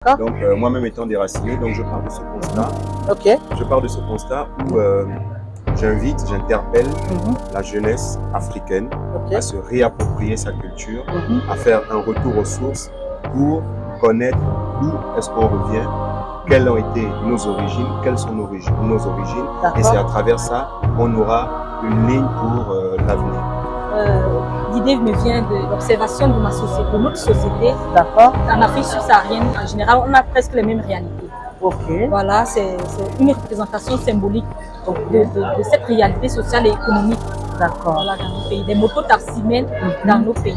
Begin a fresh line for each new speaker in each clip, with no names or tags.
Donc, moi-même étant déraciné, donc je pars de ce constat.
Ok.
Je pars de ce constat où j'interpelle la jeunesse africaine à se réapproprier sa culture, à faire un retour aux sources pour connaître d'où est-ce qu'on revient, quelles ont été nos origines, quelles sont nos origines, et c'est à travers ça qu'on aura une ligne pour l'avenir.
L'idée me vient de l'observation de ma société, de notre société.
D'accord.
En Afrique subsaharienne, en général, on a presque les mêmes réalités.
Ok.
Voilà, c'est une représentation symbolique de cette réalité sociale et économique.
D'accord.
Voilà, dans nos pays, des mototaximens dans nos pays.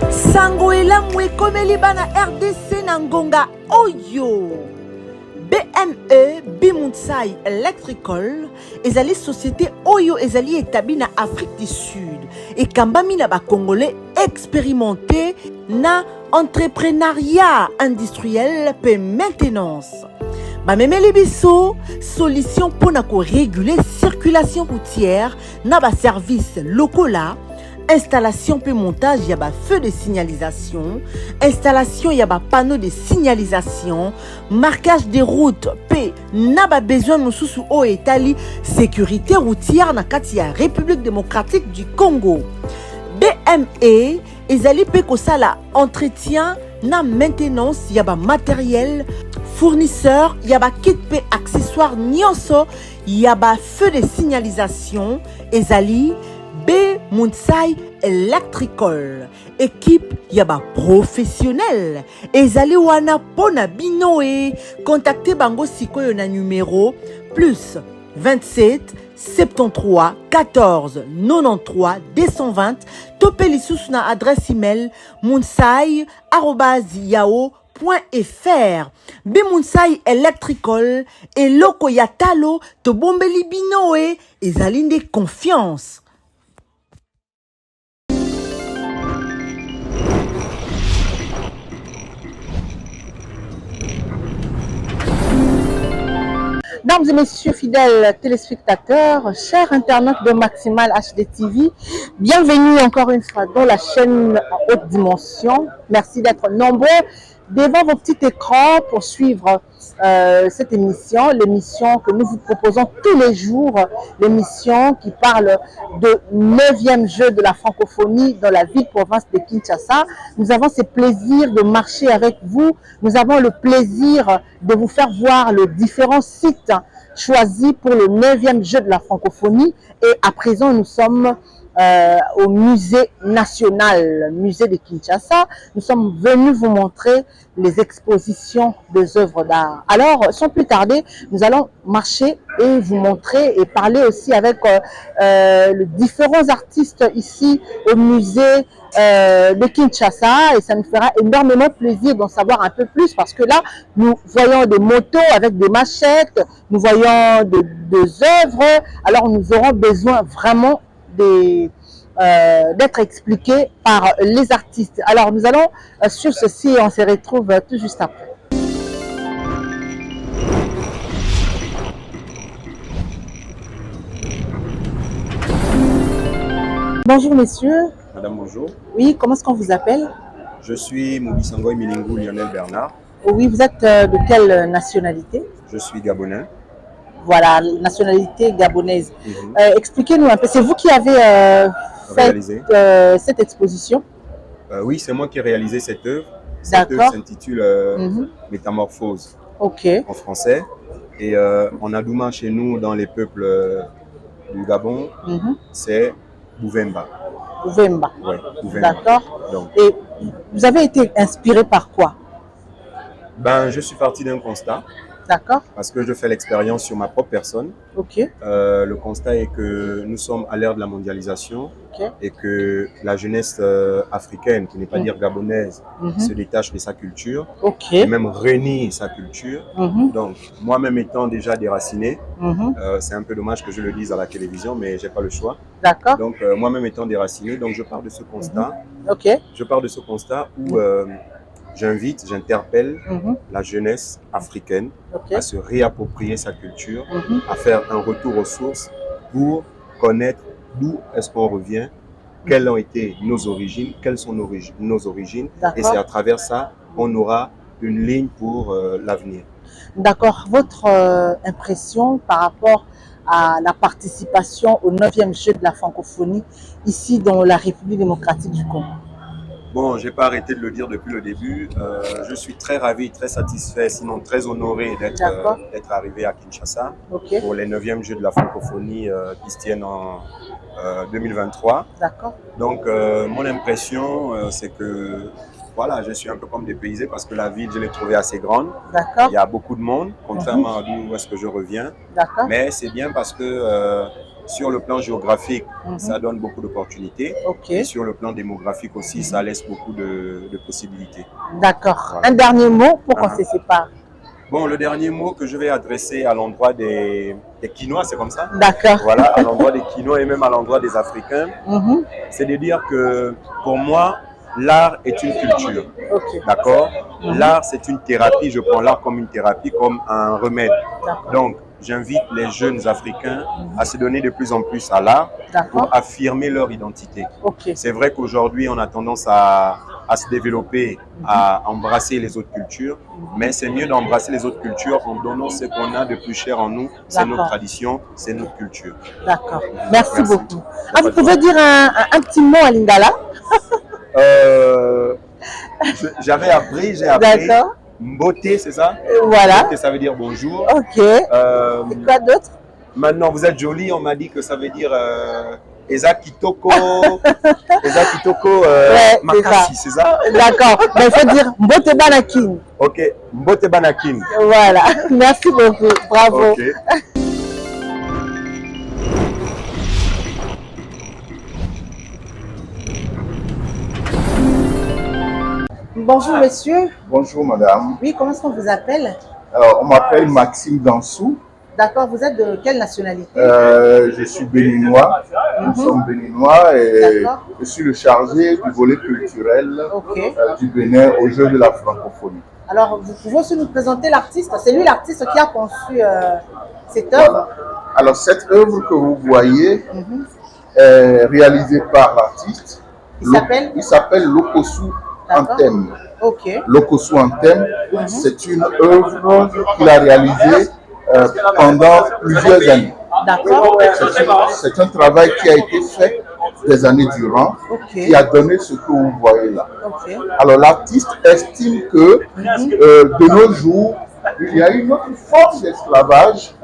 Sangoela mwekomeli bana RDC na ngonga oyo. BME Bimuntsai Electrical ezali société oyo ezali établie na Afrique du Sud et kambami na ba congolais expérimentés na entrepreneuriat industriel pe maintenance. Ba memeli biso solution pour na ko réguler circulation routière na ba services locaux là. Installation puis montage, il y a des feux de signalisation. Installation, il y a des panneaux de signalisation. Marquage des routes, puis n'a pas besoin de sous au Italie. Sécurité routière na Katia, République démocratique du Congo. BME, ils allaient péco ça là, entretien, na maintenance, il y a des matériel, fournisseur, il y a des kit p accessoires, nyonso, il y a des feux de signalisation, ils allaient Bimuntsai Electrical. Équipe yaba professionnel. Ezali wana pona binoé. Contactez bango sikoyo na numéro plus 27 73 14 93 220. Topé lisusu na adresse email munsai@yahoo.fr. Bimuntsai Electrical et loko yatalo to bombeli binoé. Ezali de confiance.
Mesdames et messieurs fidèles téléspectateurs, chers internautes de Maximal HD TV, bienvenue encore une fois dans la chaîne à haute dimension. Merci d'être nombreux devant vos petits écrans pour suivre cette émission, l'émission que nous vous proposons tous les jours, l'émission qui parle de 9e jeu de la francophonie dans la ville-province de Kinshasa. Nous avons ce plaisir de marcher avec vous, nous avons le plaisir de vous faire voir les différents sites choisis pour le 9e jeu de la francophonie et à présent nous sommes au musée national, musée de Kinshasa. Nous sommes venus vous montrer les expositions des œuvres d'art. Alors, sans plus tarder, nous allons marcher et vous montrer et parler aussi avec les différents artistes ici au musée de Kinshasa et ça nous fera énormément plaisir d'en savoir un peu plus parce que là, nous voyons des motos avec des machettes, nous voyons des œuvres, alors nous aurons besoin vraiment d'être expliqué par les artistes. Alors nous allons sur ceci et on se retrouve tout juste après. Bonjour messieurs.
Madame, bonjour.
Oui, comment est-ce qu'on vous appelle?
Je suis Mubisangoy Milingou Lionel Bernard.
Oui, vous êtes de quelle nationalité?
Je suis gabonais.
Voilà, nationalité gabonaise. Expliquez-nous un peu, c'est vous qui avez fait cette exposition?
Oui, c'est moi qui ai réalisé cette œuvre. Cette œuvre s'intitule Métamorphose en français. Et en adouma chez nous, dans les peuples du Gabon, c'est Bouvemba.
Bouvemba.
Oui, Bouvemba.
D'accord. Et vous avez été inspiré par quoi?
Ben, je suis parti d'un constat.
D'accord.
Parce que je fais l'expérience sur ma propre personne. Le constat est que nous sommes à l'ère de la mondialisation et que la jeunesse africaine, qui n'est pas dire gabonaise, se détache de sa culture et même renie sa culture. Donc, moi-même étant déjà déraciné, c'est un peu dommage que je le dise à la télévision, mais j'ai pas le choix.
D'accord.
Donc, moi-même étant déraciné, donc je pars de ce constat. Je pars de ce constat où j'interpelle la jeunesse africaine à se réapproprier sa culture, à faire un retour aux sources pour connaître d'où est-ce qu'on revient, quelles ont été nos origines, quelles sont nos origines, et c'est à travers ça on aura une ligne pour l'avenir.
D'accord. Votre impression par rapport à la participation au 9e jeu de la francophonie ici dans la République démocratique du Congo?
Bon, je n'ai pas arrêté de le dire depuis le début. Je suis très ravi, très satisfait, sinon très honoré d'être arrivé à Kinshasa pour les 9e Jeux de la francophonie qui se tiennent en 2023.
D'accord.
Donc, mon impression, c'est que voilà, je suis un peu comme dépaysé parce que la ville, je l'ai trouvée assez grande.
D'accord.
Il y a beaucoup de monde, contrairement à d'où est-ce que je reviens.
D'accord.
Mais c'est bien parce que sur le plan géographique, ça donne beaucoup d'opportunités. Et sur le plan démographique aussi, ça laisse beaucoup de possibilités.
D'accord.
Voilà.
Un dernier mot pour qu'on se sépare.
Bon, le dernier mot que je vais adresser à l'endroit des Quinois, c'est comme ça?
D'accord.
Voilà, à l'endroit des Quinois et même à l'endroit des Africains, c'est de dire que pour moi, l'art est une culture. D'accord? L'art, c'est une thérapie. Je prends l'art comme une thérapie, comme un remède. Donc, j'invite les jeunes Africains à se donner de plus en plus à l'art pour affirmer leur identité. C'est vrai qu'aujourd'hui, on a tendance à se développer, à embrasser les autres cultures, mais c'est mieux d'embrasser les autres cultures en donnant ce qu'on a de plus cher en nous, c'est notre tradition, c'est notre culture.
D'accord. Merci beaucoup. Ah, vous pouvez dire un petit mot à Lingala?
J'avais appris, j'ai appris.
D'accord.
Mbote, c'est ça?
Voilà.
Mbote, ça veut dire bonjour.
Ok. Et quoi d'autre?
Maintenant, vous êtes jolie, on m'a dit que ça veut dire Eza Kitoko. Eza Kitoko Makasi, c'est ça?
D'accord. Mais il faut dire Mbote Banakin.
Ok, Mbote Banakin.
Voilà. Merci beaucoup. Bravo.
Okay.
Bonjour monsieur.
Bonjour madame.
Oui, comment est-ce qu'on vous appelle?
On m'appelle Maxime Dansou.
D'accord, vous êtes de quelle nationalité?
Je suis béninois, nous sommes béninois et je suis le chargé du volet culturel du Bénin aux Jeux de la francophonie.
Alors, vous pouvez aussi nous présenter l'artiste? C'est lui l'artiste qui a conçu cette œuvre?
Alors, cette œuvre que vous voyez est réalisée par l'artiste. Il s'appelle Lokosu Anthem. Lokosu Anthem, c'est une œuvre qu'il a réalisée pendant plusieurs années. C'est un travail qui a été fait des années durant, qui a donné ce que vous voyez là. Alors l'artiste estime que de nos jours, il y a une autre forme d'esclavage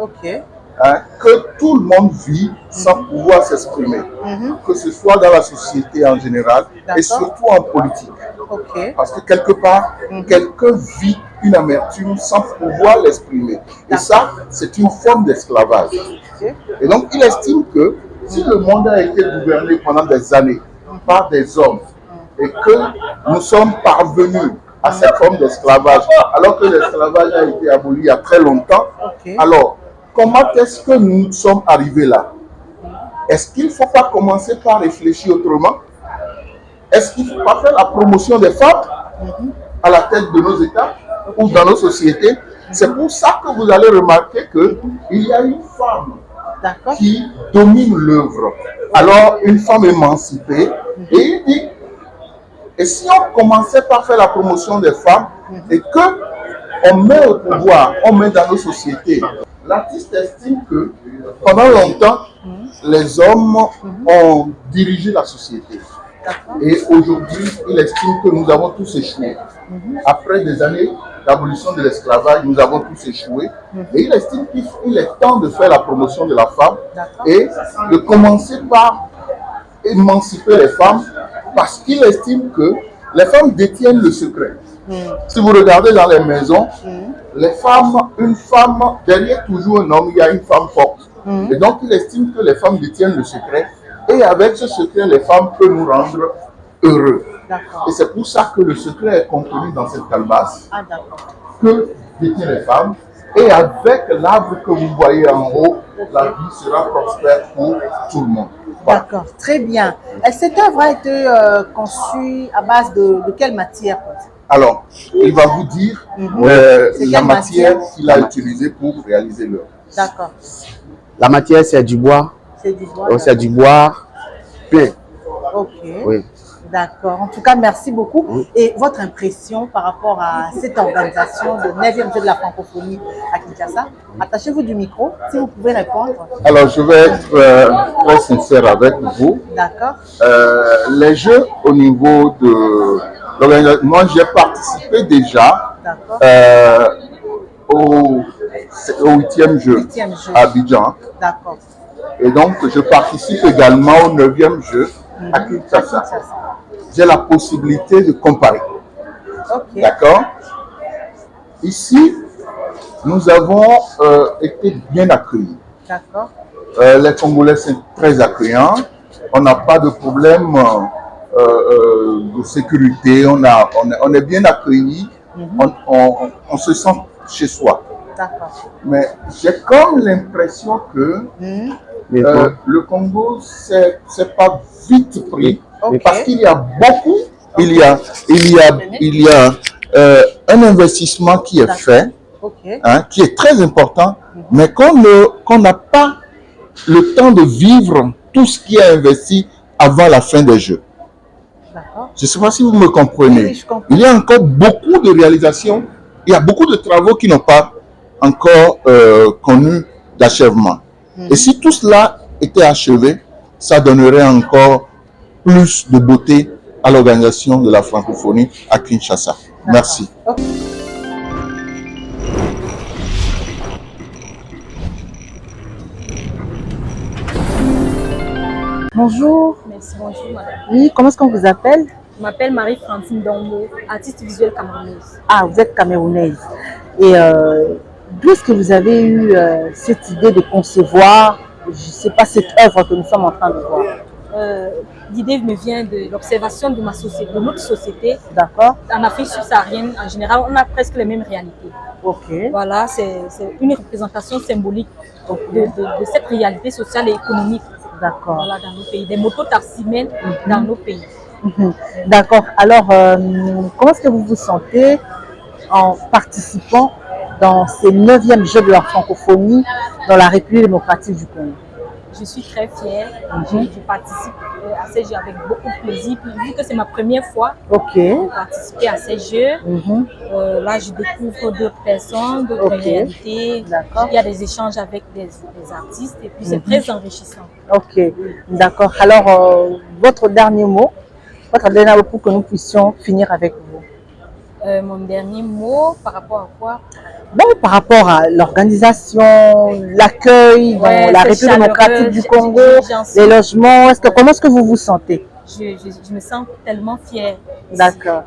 que tout le monde vit sans pouvoir s'exprimer, que ce soit dans la société en général et surtout en politique. Parce que quelque part, quelqu'un vit une amertume sans pouvoir l'exprimer. Et ça, c'est une forme d'esclavage. Et donc, il estime que si le monde a été gouverné pendant des années par des hommes et que nous sommes parvenus à cette forme d'esclavage, alors que l'esclavage a été aboli il y a très longtemps, alors, comment est-ce que nous sommes arrivés là? Est-ce qu'il ne faut pas commencer par réfléchir autrement? Est-ce qu'il ne faut pas faire la promotion des femmes à la tête de nos États ou dans nos sociétés? C'est pour ça que vous allez remarquer qu'il y a une femme qui domine l'œuvre. Alors, une femme émancipée. Et il dit, et si on commençait par faire la promotion des femmes et qu'on met au pouvoir, on met dans nos sociétés, l'artiste estime que pendant longtemps, les hommes ont dirigé la société. Et aujourd'hui, il estime que nous avons tous échoué. Après des années d'abolition de l'esclavage, nous avons tous échoué. Et il estime qu'il est temps de faire la promotion de la femme et de commencer par émanciper les femmes parce qu'il estime que les femmes détiennent le secret. Si vous regardez dans les maisons, les femmes, une femme, derrière toujours un homme, il y a une femme forte. Et donc il estime que les femmes détiennent le secret. Et avec ce secret, les femmes peuvent nous rendre heureux. Et c'est pour ça que le secret est contenu dans cette calebasse que détiennent les femmes. Et avec l'arbre que vous voyez en haut, la vie sera prospère pour tout le monde. Voilà.
D'accord, très bien. Cette œuvre a été conçue à base de quelle matière?
Alors, il va vous dire la matière qu'il a utilisée pour réaliser l'œuvre.
D'accord.
La matière, c'est du bois.
C'est du bois.
C'est du bois plein.
Ok.
Oui.
D'accord. En tout cas, merci beaucoup. Oui. Et votre impression par rapport à cette organisation de 9e jeu de la francophonie à Kinshasa? Attachez-vous du micro, si vous pouvez répondre.
Alors, je vais être très sincère avec vous.
D'accord.
Les jeux au niveau de l'organisation, moi j'ai participé déjà au 8e jeu à Abidjan.
D'accord.
Et donc, je participe également au 9e jeu à Kinshasa. J'ai la possibilité de comparer.
Okay.
D'accord? Ici, nous avons été bien accueillis.
D'accord.
Les Congolais sont très accueillants. On n'a pas de problème de sécurité. On est bien accueillis. On se sent chez soi.
D'accord.
Mais j'ai comme l'impression que le Congo, c'est pas vite pris. Okay. Parce qu'il y a beaucoup, il y a un investissement qui est fait, hein, qui est très important, mais qu'on n'a pas le temps de vivre tout ce qui est investi avant la fin des Jeux. Je ne sais pas si vous me comprenez.
Oui, je comprends.
Il y a encore beaucoup de réalisations, il y a beaucoup de travaux qui n'ont pas encore connu d'achèvement. Et si tout cela était achevé, ça donnerait encore plus de beauté à l'organisation de la francophonie à Kinshasa. Merci. Okay.
Bonjour.
Merci, bonjour madame.
Oui, comment est-ce qu'on vous appelle?
Je m'appelle Marie-Francine Dombo, artiste visuelle camerounaise.
Ah, vous êtes camerounaise. Et d'où est-ce que vous avez eu cette idée de concevoir, je ne sais pas, cette œuvre que nous sommes en train de voir?
L'idée me vient de l'observation de ma société, de notre société.
D'accord.
En Afrique subsaharienne, en général, on a presque les mêmes réalités.
Ok.
Voilà, c'est une représentation symbolique de cette réalité sociale et économique.
D'accord.
Voilà, dans nos pays, des mototaximens dans nos pays.
D'accord. Alors, comment est-ce que vous vous sentez en participant dans ces 9e Jeux de la francophonie dans la République démocratique du Congo?
Je suis très fière. Je participe à ces Jeux avec beaucoup de plaisir. Puis, vu que c'est ma première fois de participer à ces Jeux, là, je découvre d'autres personnes, d'autres réalités. Il y a des échanges avec des artistes et puis c'est très enrichissant.
Ok, d'accord. Alors, votre dernier mot pour que nous puissions finir avec vous.
Mon dernier mot par rapport à quoi?
Bon, par rapport à l'organisation, l'accueil dans la République démocratique du Congo, les logements, comment est-ce que vous vous sentez?
Je me sens tellement fière.
D'accord.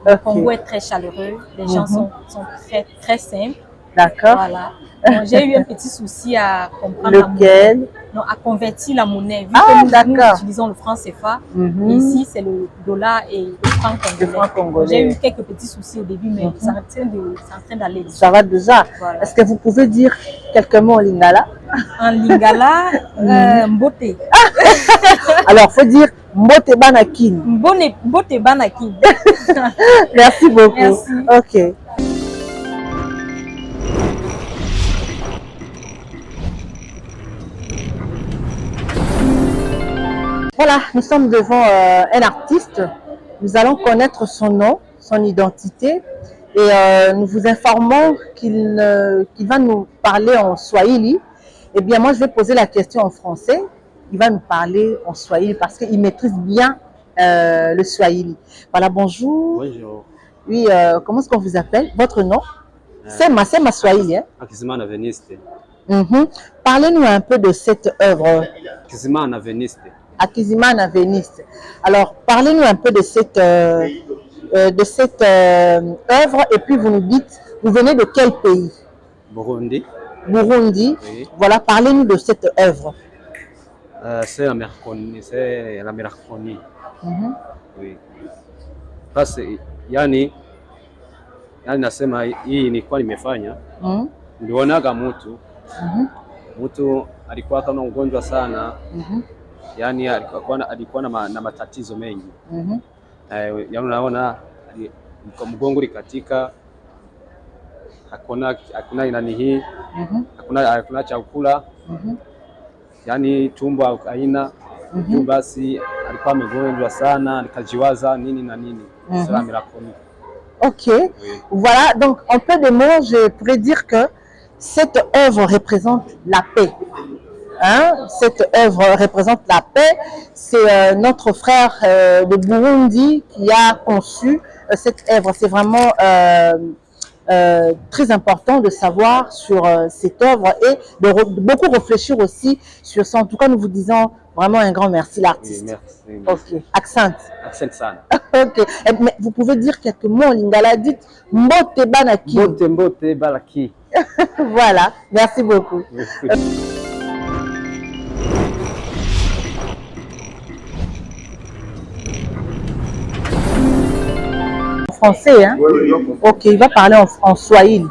Le Congo est très chaleureux, les gens sont très, très simples.
D'accord.
Voilà. J'ai eu un petit souci à comprendre
lequel?
Non, à convertir la monnaie. Vu que nous utilisons le franc CFA, ici c'est le dollar et le franc congolais. J'ai eu quelques petits soucis au début, mais c'est en train d'aller.
Ça va déjà. Voilà. Est-ce que vous pouvez dire quelques mots en lingala?
En lingala, mbote.
Alors, il faut dire mbote banakin.
Mbote banakin.
Merci beaucoup.
Merci.
Ok. Voilà, nous sommes devant un artiste. Nous allons connaître son nom, son identité et nous vous informons qu'il va nous parler en swahili. Eh bien, moi, je vais poser la question en français. Il va nous parler en swahili parce qu'il maîtrise bien le swahili. Voilà, bonjour.
Bonjour.
Oui, comment est-ce qu'on vous appelle? Votre nom? C'est ma swahili. Hein?
Akizimana Veniste.
Parlez-nous un peu de cette œuvre.
Akizimana Veniste.
Akizimana Veniste. Alors, parlez-nous un peu de cette œuvre et puis vous nous dites, vous venez de quel pays?
Burundi.
Burundi.
Oui.
Voilà, parlez-nous de cette œuvre.
C'est la Merconi. Oui. Parce yani nasema hii nilikuwa nimefanya. Nilionaga mtu alikuwa kama ugonjwa sana. Yani alikuwa na matatizo mengi. Yani unaona mgongo likatika, hakuna inani hii, hakuna chakula, yani tumbo haina, basi alikuwa amegonjwa sana, nikajiwaza nini na nini. Cela me l'a promis.
Ok, oui. Voilà, donc en peu de mots, je pourrais dire que cette œuvre représente la paix. Hein? Cette œuvre représente la paix. C'est notre frère de Burundi qui a conçu cette œuvre. C'est vraiment très important de savoir sur cette œuvre et de beaucoup réfléchir aussi sur ça. En tout cas, nous vous disons vraiment un grand merci, l'artiste.
Oui, merci.
Ok, accent.
Accent sana.
Ok, mais vous pouvez dire quelques mots en lingala, dites Mbote Banaki.
Mbote Balaki.
Voilà, merci beaucoup. Français, hein?
Oui.
Ok, il va parler en swahili.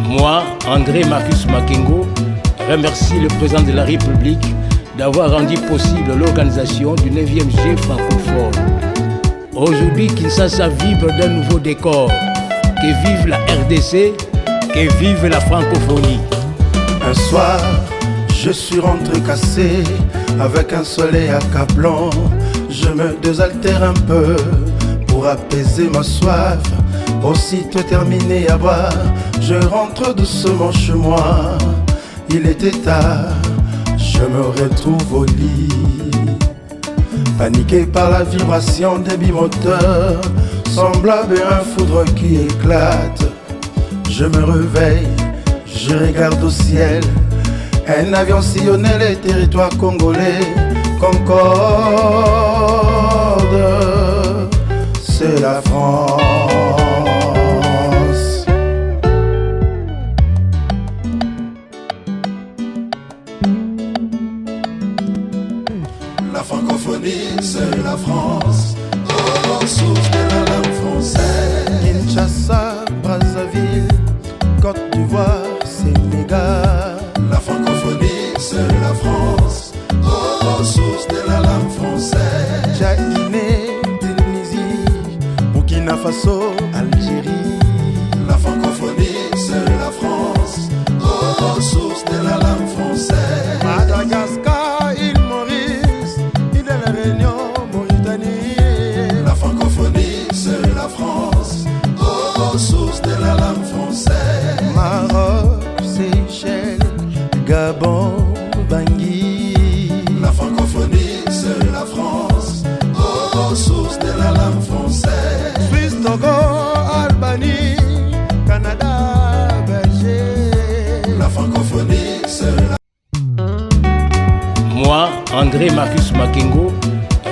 Moi, André Marcus Makengo, remercie le président de la République d'avoir rendu possible l'organisation du 9e G francophone. Aujourd'hui, Kinshasa vibre d'un nouveau décor. Que vive la RDC, que vive la francophonie.
Un soir, je suis rentré cassé, avec un soleil accablant. Je me désaltère un peu pour apaiser ma soif. Aussitôt terminé à boire, je rentre doucement chez moi. Il était tard, je me retrouve au lit, paniqué par la vibration des bimoteurs, semblable à un foudre qui éclate. Je me réveille, je regarde au ciel. Un avion sillonnait les territoires congolais. Concorde, c'est la France. La francophonie, c'est la France. Oh, source de la langue française. Kinshasa, Brazzaville, Côte d'Ivoire, Sénégal. La francophonie, c'est la France. Oh, source de la langue française. Guinée, Tunisie, Burkina Faso, Algérie. La francophonie, c'est la France. Oh, source de la langue française. Madagascar, île Maurice, île de la Réunion, Mauritanie. La francophonie, c'est la France. Oh, source de la langue française. Maroc, Seychelles, Gabon, Bangui. La francophonie, c'est la France. Oh, source de la langue française. Suisse, Togo, Albanie, Canada, Belgique. La francophonie, c'est la...
Moi, André Marcus Makengo,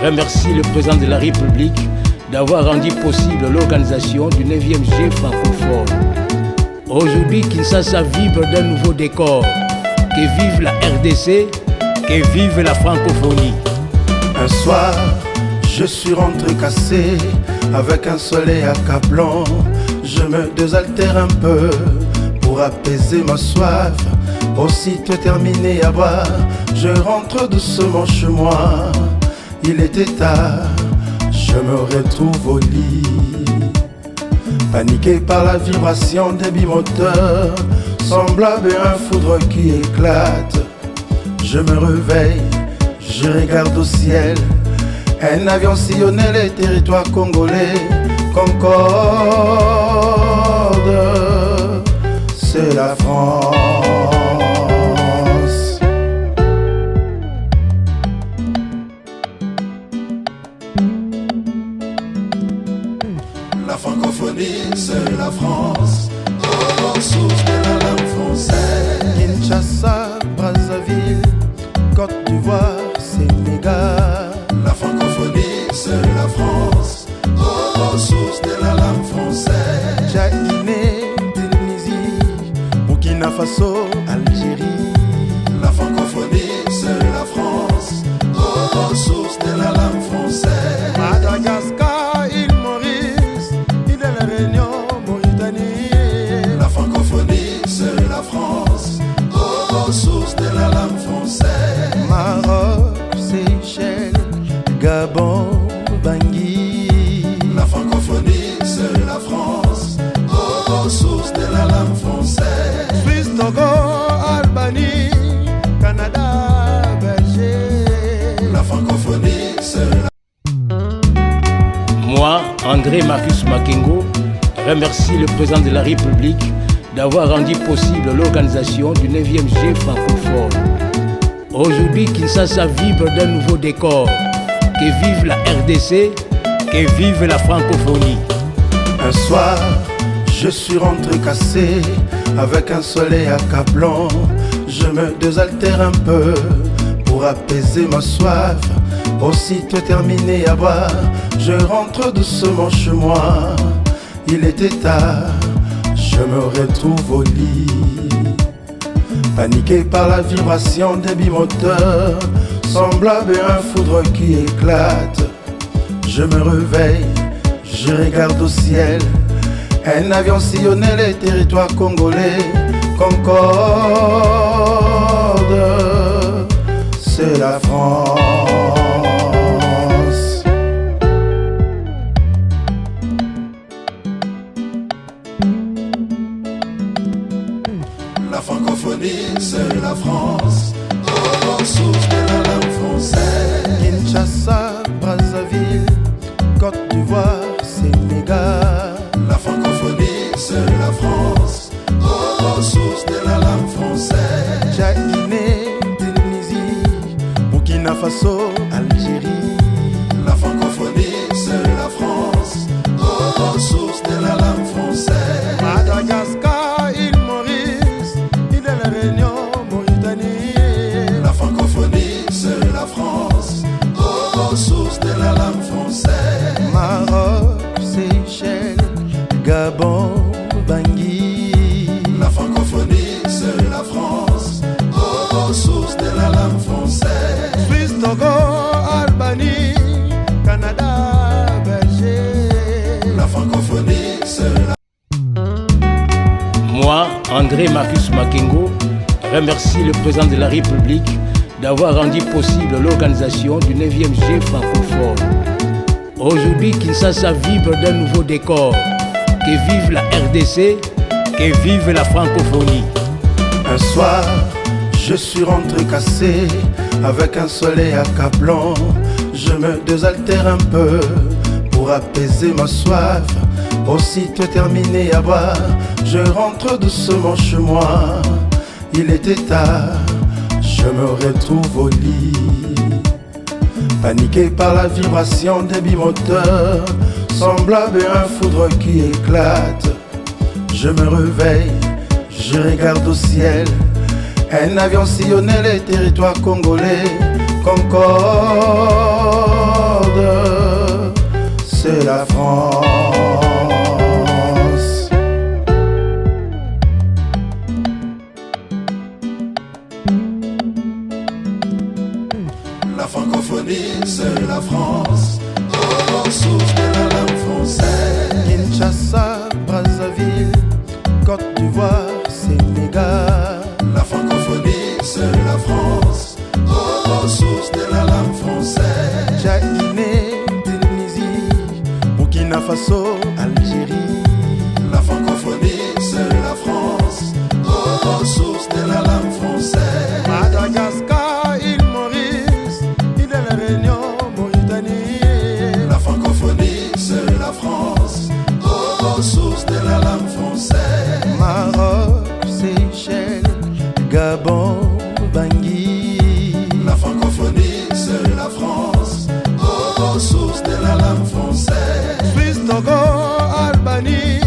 remercie le président de la République d'avoir rendu possible l'organisation du 9e G francophone. Aujourd'hui, Kinshasa vibre d'un nouveau décor. Que vive la RDC, que vive la francophonie.
Un soir, je suis rentré cassé, avec un soleil accablant. Je me désaltère un peu pour apaiser ma soif. Aussitôt terminé à boire, je rentre doucement chez moi. Il était tard, je me retrouve au lit, paniqué par la vibration des bimoteurs, semblable à un foudre qui éclate. Je me réveille, je regarde au ciel. Un avion sillonnait les territoires congolais. Concorde, c'est la France. La francophonie, c'est la France. Oh, source de la langue française. Kinshasa, Brazzaville, Côte d'Ivoire, Sénégal. La francophonie, c'est la France. Oh, source de la langue française. Guinée, Tunisie, Burkina Faso, Algérie. La francophonie, c'est la France. Oh, source de la langue française. Madagascar, île Maurice, île de la Réunion, Mauritanie. La francophonie, c'est la France. Oh, source de la langue française. Maroc, Seychelles, Gabon, Bangui. La francophonie, c'est la France. Oh, source de la langue française. Suisse, Togo,
André Marcus Makengo, remercie le président de la République d'avoir rendu possible l'organisation du 9e G francophone. Aujourd'hui, Kinshasa vibre d'un nouveau décor. Que vive la RDC, que vive la francophonie.
Un soir, je suis rentré cassé, avec un soleil accablant. Je me désaltère un peu pour apaiser ma soif. Aussitôt terminé à boire, je rentre doucement chez moi. Il était tard, je me retrouve au lit, paniqué par la vibration des bimoteurs, semblable à un foudre qui éclate. Je me réveille, je regarde au ciel. Un avion sillonnait les territoires congolais. Concorde, c'est la France. La francophonie, c'est la France. Oh, source de la langue française. Kinshasa, Brazzaville, Côte d'Ivoire, Sénégal. La francophonie, c'est la France. Oh, source de la langue française. Guinée, Tunisie, Burkina Faso, Algérie. La francophonie, c'est la France. Oh, source de la langue française. Madagascar, île Maurice, île de la Réunion, Mauritanie. La francophonie, c'est la France. Oh, source de la langue française. Maroc, Seychelles, Gabon, Bangui. La francophonie, c'est la France. Oh, source de la langue française. Suisse, Togo, Albanie, Canada, Belgique. La francophonie, c'est la...
Moi, André Marcus Makengo, remercie le président de la République d'avoir rendu possible l'organisation du 9e G francophone. Aujourd'hui, Kinshasa vibre d'un nouveau décor. Que vive la RDC, que vive la francophonie.
Un soir, je suis rentré cassé, avec un soleil accablant. Je me désaltère un peu pour apaiser ma soif. Aussitôt terminé à boire, je rentre doucement chez moi. Il était tard, je me retrouve au lit, paniqué par la vibration des bimoteurs, semblable à un foudre qui éclate. Je me réveille, je regarde au ciel. Un avion sillonnait les territoires congolais. Concorde, c'est la France. La francophonie, c'est la France. Oh, source de la langue française. Kinshasa, Brazzaville, Côte d'Ivoire, Sénégal. La francophonie, c'est la France. Oh, source de la langue française. Guinée, Tunisie, Burkina Faso, Algérie. La francophonie, c'est la France. Oh, source de la langue française. Madagascar, île Maurice, île de la Réunion, Mauritanie. La francophonie, c'est la France. Oh, source de la langue française. Maroc, Seychelles, Gabon, Bangui. La francophonie, c'est la France. Oh, source de la langue française. Suisse, Togo, Albanie,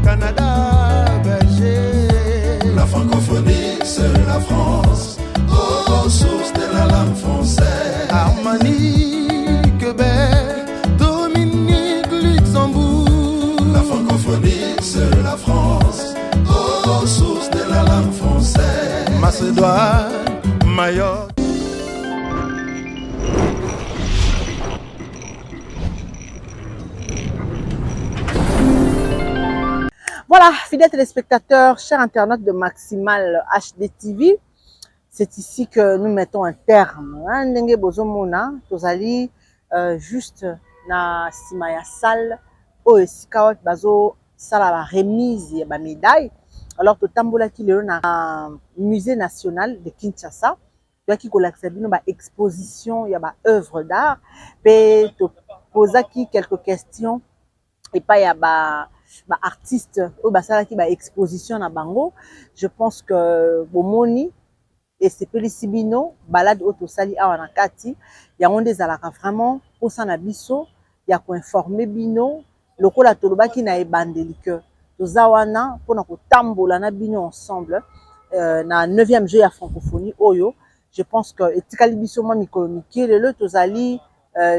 Canada, Belgique. La francophonie, c'est la France. Oh, source de la langue française. Armanie, Québec, Dominique, Luxembourg. La francophonie, c'est la France. Oh, source de la langue française. Macédoine, Mayotte.
Voilà, fidèles téléspectateurs, chers internautes de Maximal HD TV, c'est ici que nous mettons un terme. Ndenge bozomona, tozali juste na sima ya salle o esika bazo sala la remise ya ba médaille. Alors totambola ki lelo na musée national de Kinshasa, toaki kolakisa bino ba exposition ya ba œuvre d'art, pe to posaki quelques questions et pas y a artiste ou ça qui exposition na bango. Je pense que bomoni et c'est pelisi bino balade auto sali awa na kati ya onde zalaka vraiment pour ça na biso ya ko informer bino lokola tolobaki na ebandeli que tozawana pona ko tambola na bino ensemble na 9e jeu ya francophonie oyo. Je pense que etikali biso mo mikolo miki lelo tozali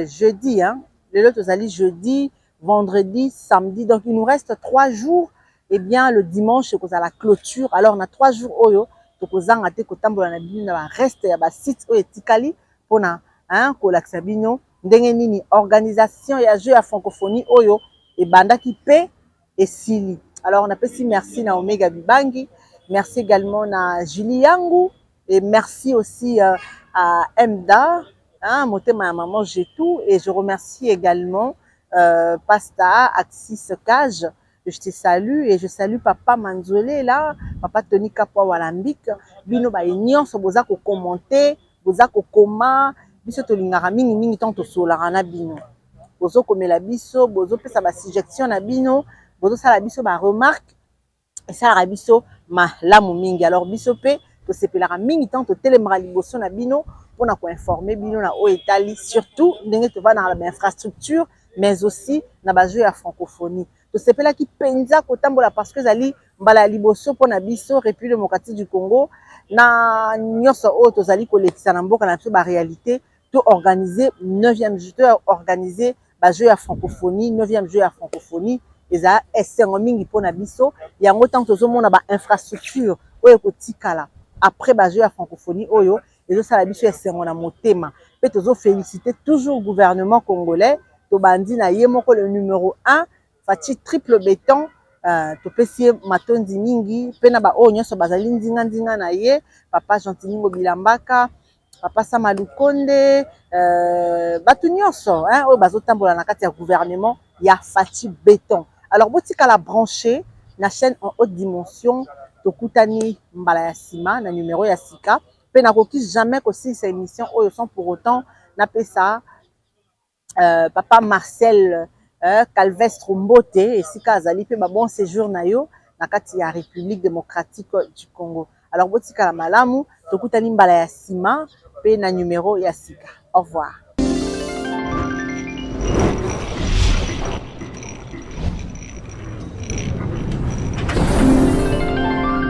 jeudi hein, lelo tozali jeudi, vendredi, samedi, donc il nous reste 3 jours. Et bien le dimanche c'est la clôture, alors on a 3 jours oyo tokozanga te kotambola na bino na reste ya ba site oyo etikali pona hein kolakisa bino ndenge nini organisation ya jeu ya francophonie oyo et bandaki pe esili. Alors on appelle si merci na Omega Bibangi, merci également na Julie Yangu et merci aussi à Mda, hein, motema ya maman j'ai tout, et je remercie également Pasta Axis Cage. Je te salue et je salue Papa Manzolé là, Papa Tony Kapwa Walambik, bino ba nyonso boza ko commenter, boza ko koma, biso to lingara mingi mingi tanto solara na bino. Bozo komela biso, bozo pesa ba suggestion na bino, bozo sala biso ba remarque et ça la biso malamu mingi. Alors biso pe to sepelaka mingi tanto telemra liboso na bino pona ko informer bino na o etali, surtout ndenge to va dans l'infrastructure mais aussi na ba jeu ya francophonie. To sepela ki penza kotambola parce que zali mbala liboso pona biso République démocratique du Congo na nyonso o to zali kolekisa na mboka na biso ba réalité to organiser 9e jeu, to organiser ba jeu ya francophonie, 9e jeu ya francophonie eza esengo mingi pona biso yango tant tozo mona ba infrastructure oyo kotikala après ba jeu ya francophonie oyo ezo sala biso esengo na motema pe tozo féliciter toujours gouvernement congolais to bandi na ye moko le numéro 1 Fati triple béton to pesi matondi mingi pe na ba oyo nyonso bazali ndinga ndinga na ye papa Gentilini Bilambaka, papa Samadou Konde, batu nyonso hein oyo bazotambola na kati ya gouvernement ya Fati béton. Alors botika la brancher na chaîne en haute dimension tokutani mbala ya sima na numéro ya sika pe na koki jamais kosi cette émission oyo sans pour autant na pesa papa Marcel Calvestre Mbote et sika azali pe ba bon séjour na yo na kati ya République démocratique du Congo. Alors botika la malamu tokutani mbala ya sima pe na numéro ya sika. Au revoir.